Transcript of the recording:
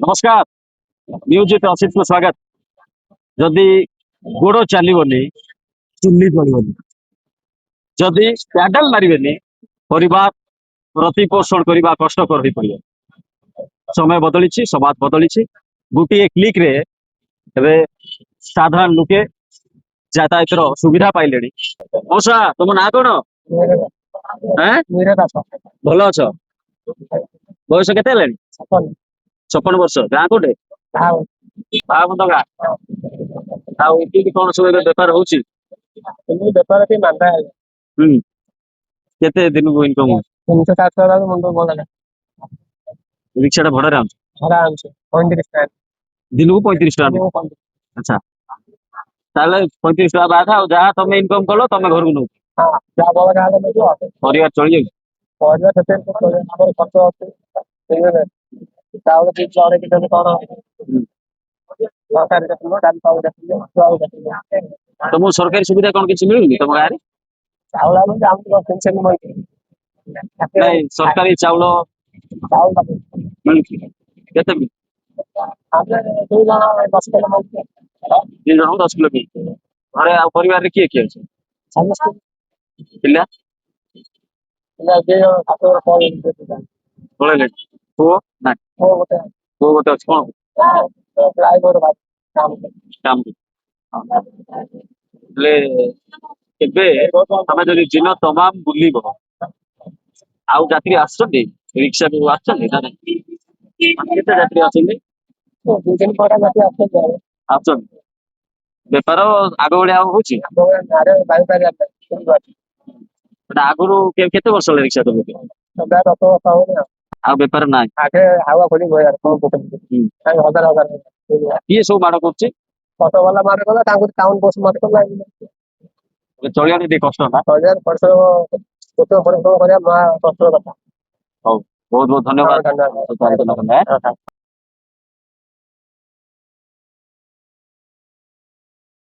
नमस्कार नियोजित असित को स्वागत। जदि गोड़ चलनी चुल्ली चलनी जदि पैडल मारे परिवार प्रतिपोषण करने कष्टकर हो पड़े। समय बदली समाज बदली गोटे क्लिक रे एबे साधारण लोके यातायात सुविधा पाइले। मौसा तुम ना कौन भल अच बयस के 56 वर्ष गाँ कोटे गाँ कौन सब बेपार हो ବେପାର ଟିକେ ମାନ୍ଦା ହେଲା। केते दिन को इनकम 300-400 ମୁଣ୍ଡ ଭଲ ହେଲା। रिक्शा भड़ा रे ଆରାମସେ 35 ଟଙ୍କା दिन को 35 टाँग। अच्छा ताले 35 टाँग बाद जहाँ तुम इनकम कल तुम घर को नौ ହଁ ଯାହା ବଳ ଗାଁ ନେଇଯିବ परिवार चल जाए। ପରିବା କେତେ ଆମର ଖର୍ଚ୍ଚ ଅଛି ସେଇଭଳିଆ ଚାଉଳ କି ଚଢ଼େଇ ଦେଲେ କଣ ତରକାରୀ ଦେଖିବ ଡାଲି ଚାଉଳ ଦେଖିବ ଚାଉଳ ଦେଖିବ तुमको सरकारी सुविधा कौन किसी मिलूनी तुम गाँव में? ଚାଉଳ ଆମେ ଆମକୁ ପେନସନ ମିଳୁଛି नहीं सरकारी चाउल ଚାଉଳ मिलुଛି केते मिलुଛି? ଆମେ 2 ଜଣ 10 କିଲୋ ମିଳୁଛି 2 जन 10 किलो मिलुଛି। घरे आ परिवार रे किए अछि ସମସ୍ତେ पिल्ला ପିଲା 2 ଜଣ 7 ଜଣ ପଳେଇଲେ पळेले पुओ ना ହଉ ଗୋଟେ पुओ गोटे अछि कोन ଡ୍ରାଇଭର କାମ काम ले केबे तमे जदि दिन तमाम बुलिबो आउ यात्री आछथि रिक्शा को आछथि ना नहीं केते यात्री आछथि 2 ଦିନ ପରେ ମତେ ଆସେ आछथि बेपार आग बढिया होछि ଆରେ ଭାଇ ଭାଇ आगुरु केते वर्ष ले रिक्शा चलौछि ସଦା 10 ବର୍ଷ ହଉନି आ बेपार ना ଆଗେ ହାୱା ଖୋଲି ବଜାର କଣ କରୁଛନ୍ତି କାଇଁ ହଜାର ହଜାର ये सब माड करछि ଅଟୋ ବାଲା ମାର କଲା ତାଙ୍କୁ ଟାଉନ ବସ୍ ମାର କଲା चलिया नहीं कष्ट ना ହଜାର ପରିଶ୍ରମ କେତେ ପରିଶ୍ରମ କରିବା ମା କଷ୍ଟର କଥା हौ बहुत बहुत धन्यवाद ଧନ୍ୟବାଦ। तो